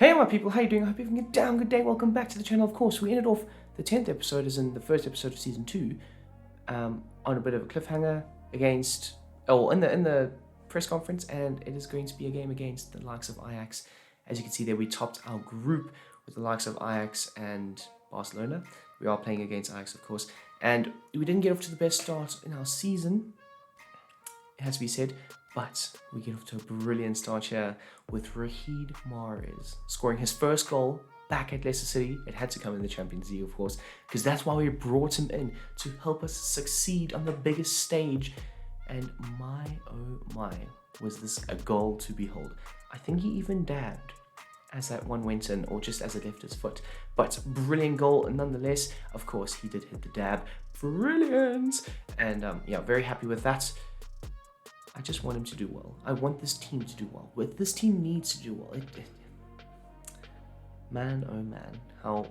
Hey my people, how you doing? I hope you're having a damn good day. Welcome back to the channel. Of course, we ended off the 10th episode, as in the first episode of season 2, on a bit of a cliffhanger against, in the press conference, and it is going to be a game against the likes of Ajax. As you can see there, we topped our group with the likes of Ajax and Barcelona. We are playing against Ajax, of course, and we didn't get off to the best start in our season, it has to be said, but we get off to a brilliant start here with Riyad Mahrez scoring his first goal back at Leicester City. It had to come in the Champions League, of course, because that's why we brought him in, to help us succeed on the biggest stage. And my, oh my, was this a goal to behold. I think he even dabbed as that one went in, or just as it left his foot. But brilliant goal nonetheless. Of course, he did hit the dab. Brilliant! And yeah, very happy with that. I just want him to do well. I want this team to do well. This team needs to do well. Man, oh man, how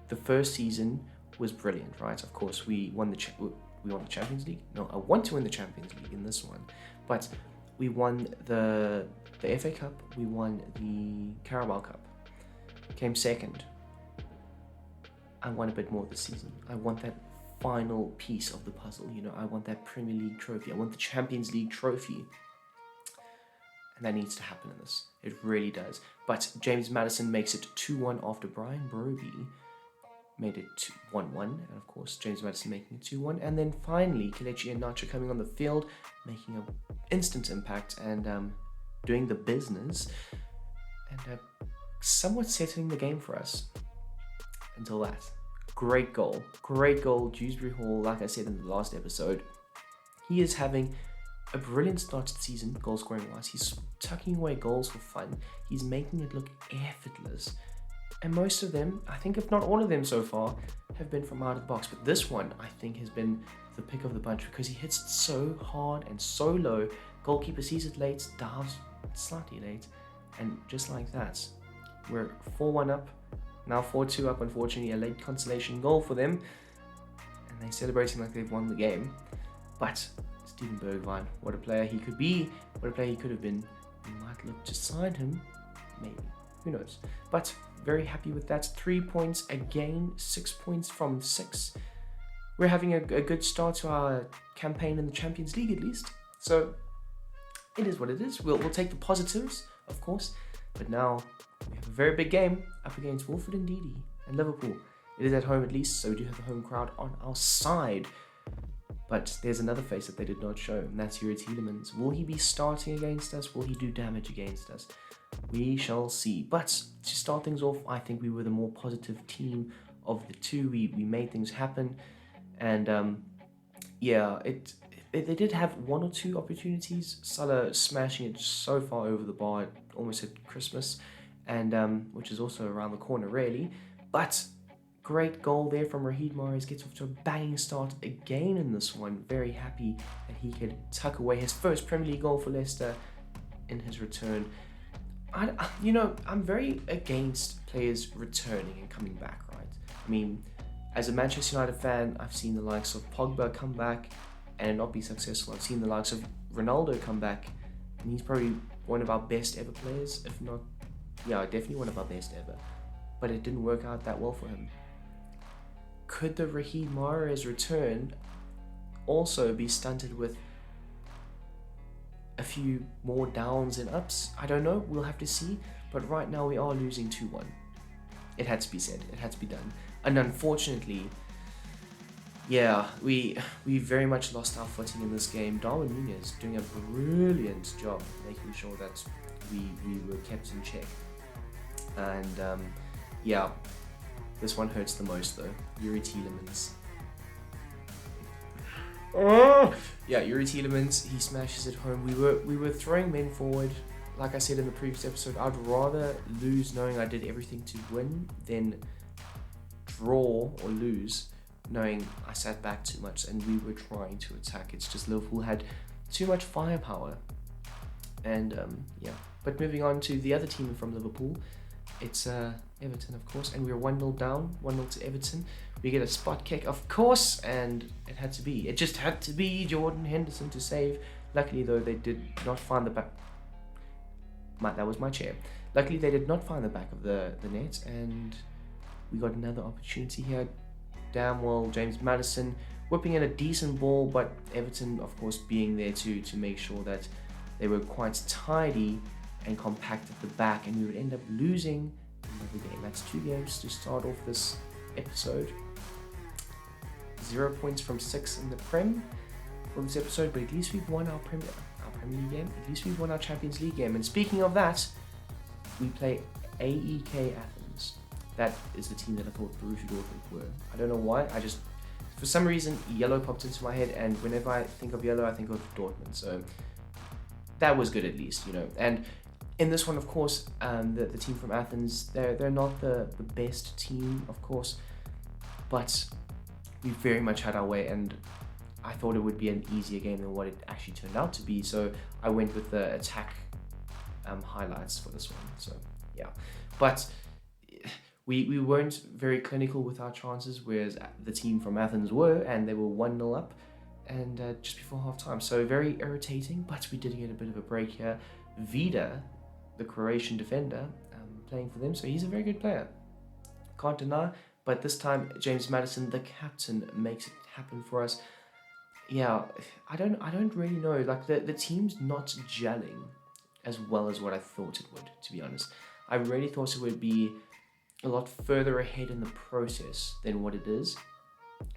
the first season was brilliant, right? Of course, we won the Champions League. No, I want to win the Champions League in this one, but we won the FA Cup. We won the Carabao Cup. Came second. I want a bit more this season. I want that final piece of the puzzle, you know. I want that Premier League trophy. I want the Champions League trophy, and that needs to happen in this. It really does. But James Maddison makes it 2-1 after Brian Broby made it 1-1, and of course James Maddison making it 2-1, and then finally Kelechi and Nacho coming on the field, making an instant impact and doing the business, and somewhat settling the game for us until that. Great goal, Dewsbury Hall. Like I said in the last episode, he is having a brilliant start to the season, goal scoring wise. He's tucking away goals for fun. He's making it look effortless. And most of them, I think if not all of them so far, have been from out of the box. But this one, I think, has been the pick of the bunch because he hits it so hard and so low. Goalkeeper sees it late, dives slightly late, and just like that, we're 4-1 up. Now 4-2 up, unfortunately, a late consolation goal for them. And they're celebrating like they've won the game. But Steven Bergwijn, what a player he could be, what a player he could have been. We might look to sign him, maybe, who knows. But very happy with that. 3 points again, 6 points from 6. We're having a good start to our campaign in the Champions League at least. So it is what it is. We'll take the positives, of course. But now we have a very big game up against Wilfred Ndidi and Liverpool. It is at home at least, so we do have the home crowd on our side. But there's another face that they did not show, and that's Yuri Tielemans. Will he be starting against us? Will he do damage against us? We shall see. But to start things off, I think we were the more positive team of the two. We made things happen, and yeah, they did have one or two opportunities. Salah smashing it so far over the bar, it almost hit Christmas, and which is also around the corner really. But great goal there from Riyad Mahrez, gets off to a banging start again in this one. Very happy that he could tuck away his first Premier League goal for Leicester in his return. I'm very against players returning and coming back, right? I mean, as a Manchester United fan, I've seen the likes of Pogba come back and not be successful. I've seen the likes of Ronaldo come back, and he's probably one of our best ever players, if not, yeah, definitely one of our best ever. But it didn't work out that well for him. Could the Riyad Mahrez return also be stunted with a few more downs and ups? I don't know, we'll have to see. But right now we are losing 2-1. It had to be said, it had to be done. And unfortunately, yeah, we very much lost our footing in this game. Darwin Nunez doing a brilliant job making sure that we were kept in check. And yeah, this one hurts the most though. Yuri Tielemans. Yeah, Yuri Tielemans, he smashes it home. We were throwing men forward. Like I said in the previous episode, I'd rather lose knowing I did everything to win than draw or lose knowing I sat back too much and we were trying to attack. It's just Liverpool had too much firepower. And yeah, but moving on to the other team from Liverpool, it's Everton, of course, and we were 1-0 down, 1-0 to Everton. We get a spot kick, of course, and it just had to be Jordan Henderson to save. Luckily, though, they did not find the back. That was my chair. Luckily, they did not find the back of the net, and we got another opportunity here. Damn well, James Maddison whipping in a decent ball, but Everton, of course, being there to make sure that they were quite tidy and compact at the back, and we would end up losing another game. That's 2 games to start off this episode. 0 points from 6 in the Prem for this episode, but at least we've won our Premier League game. At least we've won our Champions League game. And speaking of that, we play AEK Athens. That is the team that I thought Borussia Dortmund were. I don't know why. For some reason, yellow popped into my head, and whenever I think of yellow, I think of Dortmund. So that was good, at least, you know. And in this one, of course, the team from Athens, they're not the best team, of course, but we very much had our way, and I thought it would be an easier game than what it actually turned out to be. So I went with the attack highlights for this one. So yeah, but we weren't very clinical with our chances, whereas the team from Athens were, and they were 1-0 up, and just before half time. So very irritating, but we did get a bit of a break here. Vida, the Croatian defender, playing for them, so he's a very good player, can't deny. But this time, James Maddison, the captain, makes it happen for us. Yeah, I don't really know. Like the team's not gelling as well as what I thought it would, to be honest. I really thought it would be a lot further ahead in the process than what it is.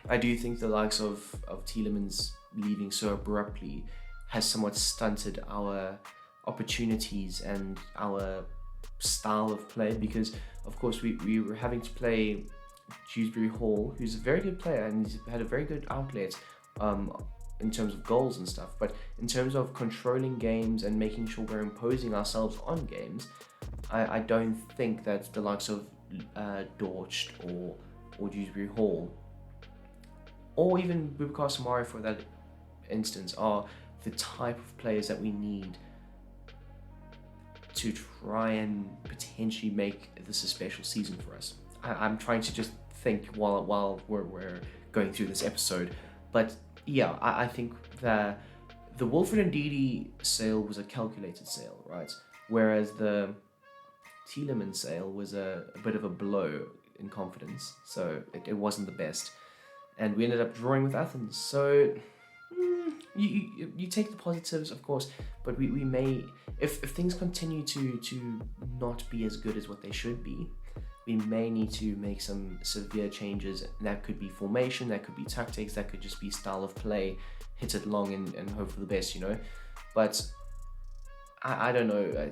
I do think the likes of Tielemans leaving so abruptly has somewhat stunted our opportunities and our style of play, because of course we were having to play Dewsbury Hall, who's a very good player and he's had a very good outlet in terms of goals and stuff, but in terms of controlling games and making sure we're imposing ourselves on games, I don't think that the likes of Dortch or Dewsbury Hall, or even Boubacar Samari for that instance, are the type of players that we need to try and potentially make this a special season for us. I'm trying to just think while we're going through this episode, but yeah, I think that the Wilfred Ndidi sale was a calculated sale, right? Whereas the Tielemans sale was a bit of a blow in confidence, so it wasn't the best, and we ended up drawing with Athens. So you take the positives, of course, but we may, if things continue to not be as good as what they should be, we may need to make some severe changes. That could be formation, that could be tactics, that could just be style of play, hit it long and hope for the best, you know. But I don't know.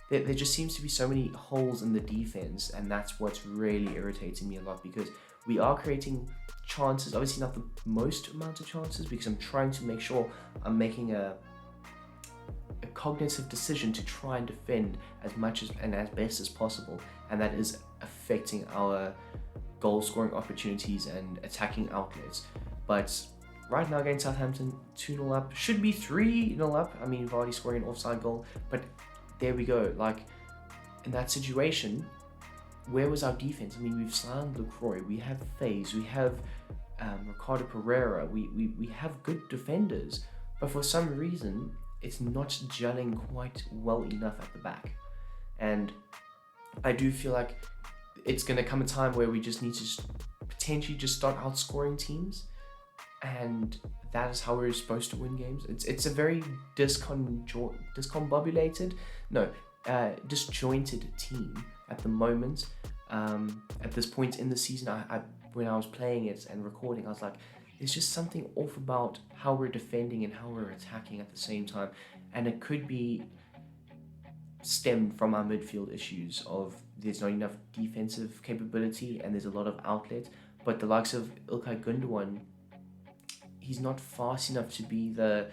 There just seems to be so many holes in the defense, and that's what's really irritating me a lot, because we are creating chances, obviously not the most amount of chances, because I'm trying to make sure I'm making a cognitive decision to try and defend as much as and as best as possible, and that is affecting our goal scoring opportunities and attacking outlets. But right now against Southampton, 2-0 up, should be 3-0 up. I mean, Vardy scoring an offside goal, but there we go. Like, in that situation, where was our defense? I mean, we've signed LaCroix, we have Faze, we have Ricardo Pereira, we have good defenders, but for some reason it's not gelling quite well enough at the back. And I do feel like it's going to come a time where we just need to potentially just start outscoring teams, and that is how we're supposed to win games. It's a very disjointed team at the moment. At this point in the season, when I was playing it and recording, I was like, there's just something off about how we're defending and how we're attacking at the same time, and it could be stemmed from our midfield issues of there's not enough defensive capability and there's a lot of outlet. But the likes of İlkay Gündoğan, he's not fast enough to be the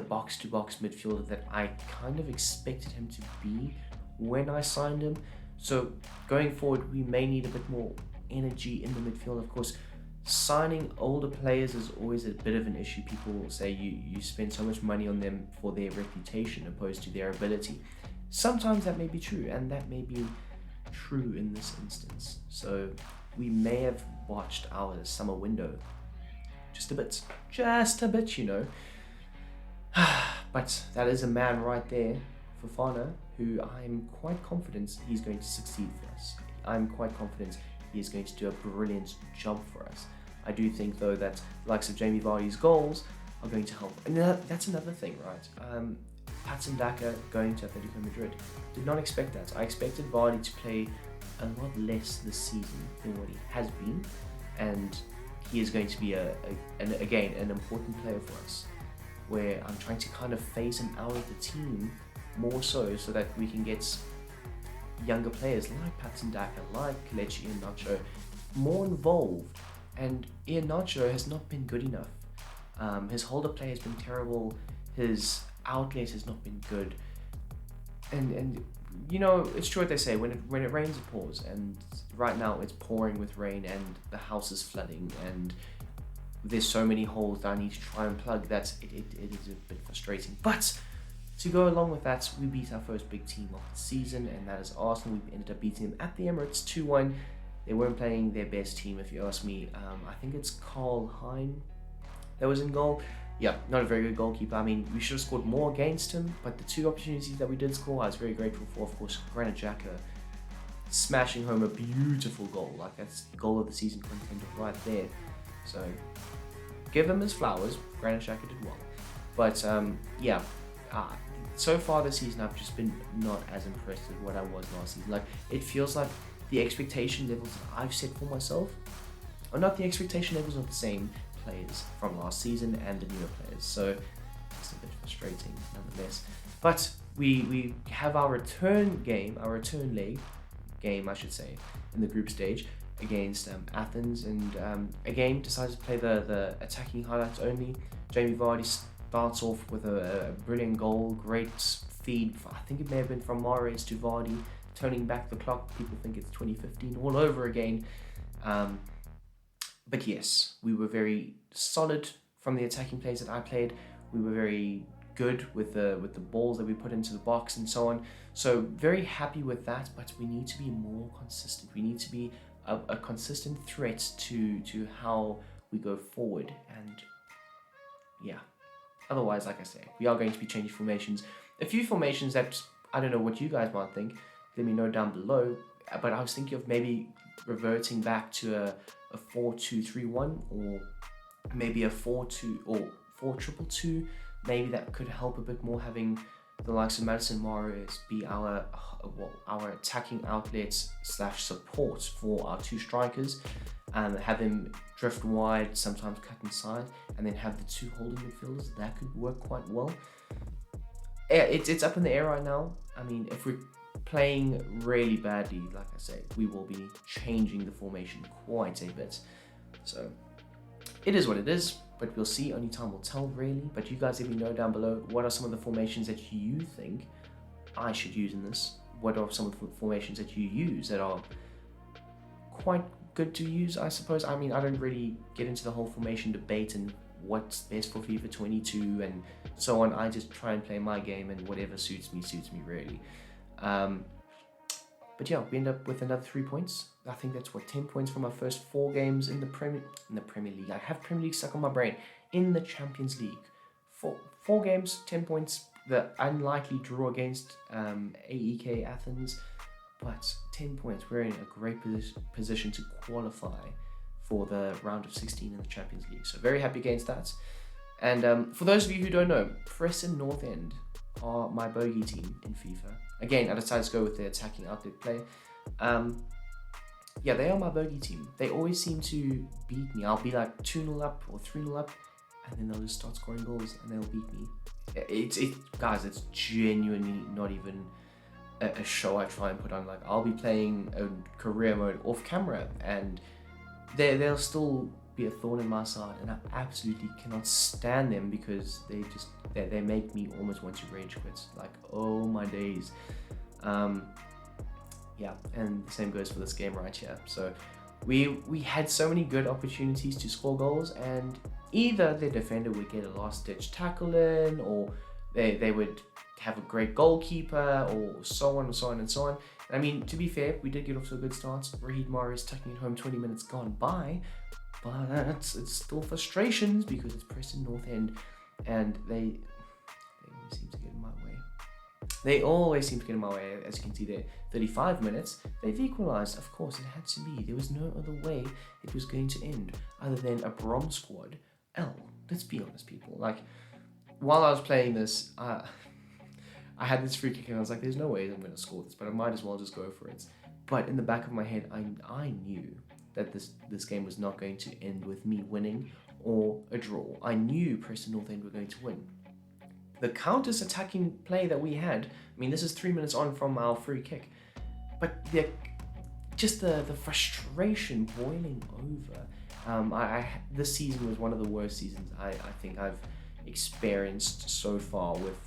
box-to-box midfielder that I kind of expected him to be when I signed him. So going forward, we may need a bit more energy in the midfield. Of course, signing older players is always a bit of an issue. People will say you spend so much money on them for their reputation opposed to their ability. Sometimes that may be true, and that may be true in this instance. So we may have watched our summer window just a bit, you know. But that is a man right there, Fofana, who I'm quite confident he's going to succeed for us. I'm quite confident he is going to do a brilliant job for us. I do think, though, that the likes of Jamie Vardy's goals are going to help. And that's another thing, right? Patson Daka going to Atletico Madrid. Did not expect that. I expected Vardy to play a lot less this season than what he has been. And he is going to be, again, an important player for us, where I'm trying to kind of phase him out of the team more so that we can get younger players like Patson Daka, like Kelechi Iheanacho more involved. And Iheanacho has not been good enough. His holder play has been terrible. His outlet has not been good. And you know, it's true what they say, when it rains it pours, and right now it's pouring with rain and the house is flooding and there's so many holes that I need to try and plug that it is a bit frustrating. But to go along with that, we beat our first big team of the season, and that is Arsenal. We ended up beating them at the Emirates 2-1. They weren't playing their best team, if you ask me. I think it's Carl Hein that was in goal. Yeah, not a very good goalkeeper. I mean, we should have scored more against him, but the two opportunities that we did score, I was very grateful for. Of course, Granit Xhaka smashing home a beautiful goal. Like, that's goal of the season contender right there. So, give him his flowers. Granit Xhaka did well. But, so far this season, I've just been not as impressed with what I was last season. Like, it feels like the expectation levels that I've set for myself are not the expectation levels of the same players from last season and the newer players. So, it's a bit frustrating nonetheless. But we have our return leg game, I should say, in the group stage against Athens, and again decided to play the attacking highlights only. Jamie Vardy starts off with a brilliant goal, great feed. I think it may have been from Mahrez to Vardy, turning back the clock. People think it's 2015 all over again. But yes, we were very solid from the attacking plays that I played. We were very good with the balls that we put into the box and so on. So very happy with that, but we need to be more consistent. We need to be a consistent threat to how we go forward. And yeah, otherwise, like I say, we are going to be changing formations. A few formations that I don't know what you guys might think. Let me know down below. But I was thinking of maybe reverting back to a 4-2-3-1, or maybe a 4-2 or 4-2-2. Maybe that could help a bit more, having the likes of Madison Mahrez be our attacking outlets / support for our two strikers, and have him drift wide, sometimes cut inside, and then have the two holding midfielders. That could work quite well. It's up in the air right now. I mean, if we're playing really badly, like I say, we will be changing the formation quite a bit. So it is what it is, but we'll see. Only time will tell, really. But you guys let me know down below, what are some of the formations that you think I should use in this? What are some of the formations that you use that are quite good to use, I suppose? I mean, I don't really get into the whole formation debate and what's best for FIFA 22 and so on. I just try and play my game, and whatever suits me really. But yeah, we end up with another 3 points. I think that's 10 points from our first 4 games in the Premier League. I have Premier League stuck on my brain. In the Champions League, 4 games, 10 points. The unlikely draw against AEK Athens, but 10 points. We're in a great position to qualify for the round of 16 in the Champions League. So very happy against that. And for those of you who don't know, Preston North End are my bogey team in FIFA. Again, I decided to go with the attacking outlet play. Yeah, they are my bogey team. They always seem to beat me. I'll be like 2-0 up or 3-0 up, and then they'll just start scoring goals and they'll beat me. Guys, it's genuinely not even a show I try and put on. Like, I'll be playing a career mode off camera, and they'll still be a thorn in my side, and I absolutely cannot stand them because they make me almost want to rage quit. Like, oh my days. Yeah, and the same goes for this game right here. So we had so many good opportunities to score goals, and either the defender would get a last-ditch tackle in, or they would have a great goalkeeper, or so on and so on and so on. And I mean, to be fair, we did get off to a good start. Raheem Mahrez tucking it home 20 minutes gone by, but it's still frustrations because it's Preston North End, and they always seem to get in my way. They always seem to get in my way. As you can see there, 35 minutes, they've equalised. Of course, it had to be. There was no other way it was going to end other than a Brom squad L. Let's be honest, people. Like, while I was playing this, I had this free kick and I was like, there's no way I'm going to score this, but I might as well just go for it. But in the back of my head, I knew that this game was not going to end with me winning or a draw. I knew Preston North End were going to win. The counters-attacking play that we had, I mean, this is 3 minutes on from our free kick, but just the frustration boiling over. This season was one of the worst seasons I think I've experienced so far, with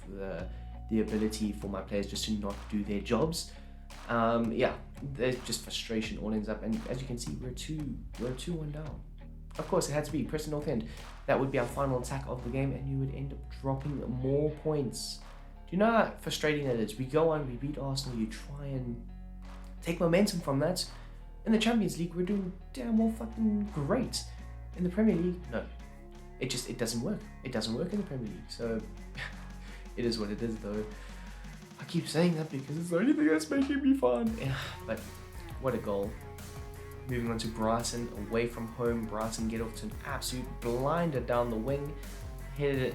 the ability for my players just to not do their jobs. There's just frustration all ends up, and as you can see, we're 2-1 down. Of course, it had to be Preston North End. That would be our final attack of the game, and you would end up dropping more points. Do you know how frustrating that is? We go on, we beat Arsenal, you try and take momentum from that. In the Champions League, we're doing damn well fucking great. In the Premier League, no. It doesn't work. It doesn't work in the Premier League, so it is what it is, though. I keep saying that because it's the only thing that's making me fun. But what a goal. Moving on to Brighton, away from home. Brighton get off to an absolute blinder down the wing. Headed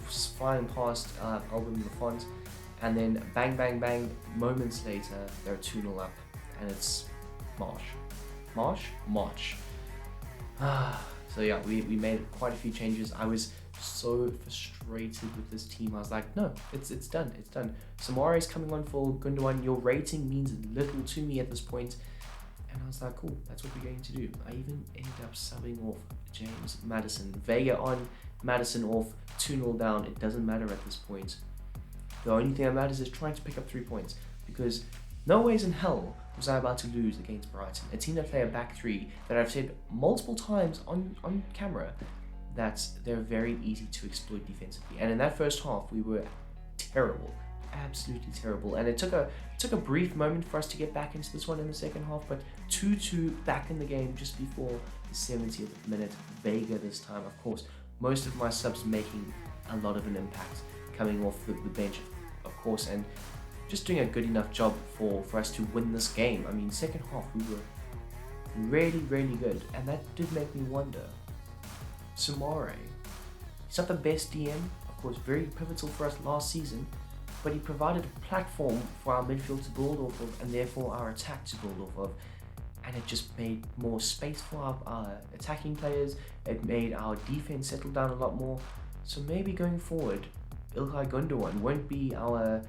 flying past Alvin Lafont. And then bang, bang, bang. Moments later, they're 2-0 up. And it's Marsh. So yeah, we made quite a few changes. I was so frustrated with this team. I was like, no, it's done. Samare's coming on for Gundogan. Your rating means little to me at this point. And I was like, cool, that's what we're going to do. I even ended up subbing off James Maddison. Vega on, Maddison off, 2-0 down. It doesn't matter at this point. The only thing that matters is trying to pick up 3 points, because no ways in hell was I about to lose against Brighton, a team that play a back three that I've said multiple times on camera that they're very easy to exploit defensively. And in that first half, we were terrible. Absolutely terrible, and it took a brief moment for us to get back into this one in the second half, but 2-2 back in the game just before the 70th minute. Vega this time, of course, most of my subs making a lot of an impact, coming off the bench, of course, and just doing a good enough job for us to win this game. I mean, second half we were really, really good, and that did make me wonder. Samare, he's not the best DM, of course, very pivotal for us last season, but he provided a platform for our midfield to build off of, and therefore our attack to build off of. And it just made more space for our attacking players. It made our defense settle down a lot more. So maybe going forward, Ilkay Gundogan won't be our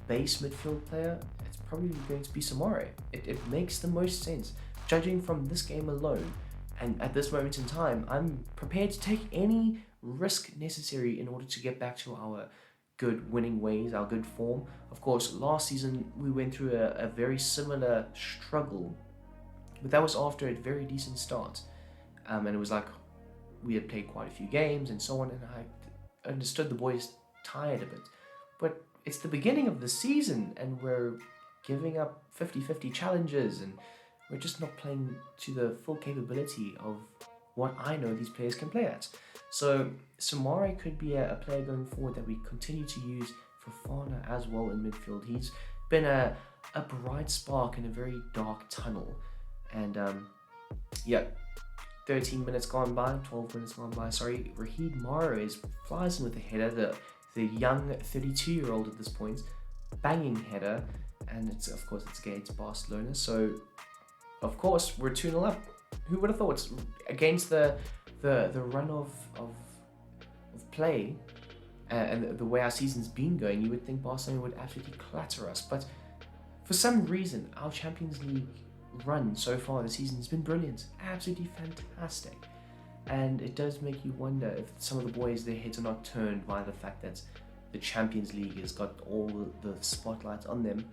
base midfield player. It's probably going to be Samare. It makes the most sense, judging from this game alone. And at this moment in time, I'm prepared to take any risk necessary in order to get back to our good winning ways, our good form. Of course, last season we went through a very similar struggle, but that was after a very decent start. And it was like we had played quite a few games and so on, and I understood the boys tired a bit. But it's the beginning of the season, and we're giving up 50-50 challenges, and we're just not playing to the full capability of what I know these players can play at. So Samare could be a player going forward that we continue to use for Fana as well in midfield. He's been a bright spark in a very dark tunnel. And 13 minutes gone by, 12 minutes gone by, sorry. Raheed Mahrez flies in with a header, the young 32-year-old at this point, banging header, and it's against Barcelona. So of course we're 2-0 up. Who would have thought? Against the run of play and the way our season's been going, you would think Barcelona would absolutely clatter us. But for some reason, our Champions League run so far this season has been brilliant, absolutely fantastic. And it does make you wonder if some of the boys, their heads are not turned by the fact that the Champions League has got all the spotlight on them,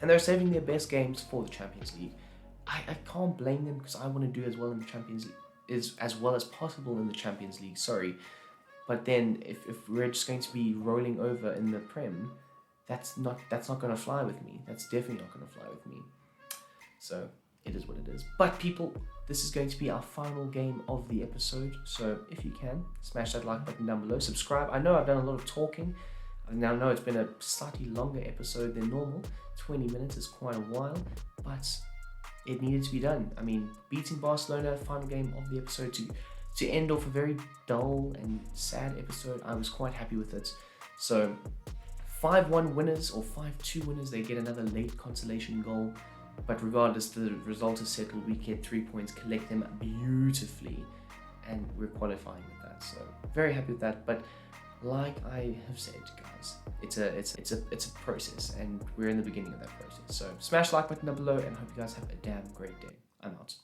and they're saving their best games for the Champions League. I can't blame them, because I want to do as well in the Champions League, as well as possible in the Champions League, sorry. But then if we're just going to be rolling over in the Prem, that's not going to fly with me. That's definitely not going to fly with me. So it is what it is. But people, this is going to be our final game of the episode. So if you can, smash that like button down below. Subscribe. I know I've done a lot of talking. Now, I know it's been a slightly longer episode than normal. 20 minutes is quite a while, but it needed to be done. I mean, beating Barcelona, final game of the episode, to end off a very dull and sad episode, I was quite happy with it. So 5-1 winners or 5-2 winners, they get another late consolation goal. But regardless, the result is settled. We get 3 points, collect them beautifully, and we're qualifying with that. So very happy with that. But like I have said, guys, it's a process, and we're in the beginning of that process. So smash the like button down below, and hope you guys have a damn great day. I'm out.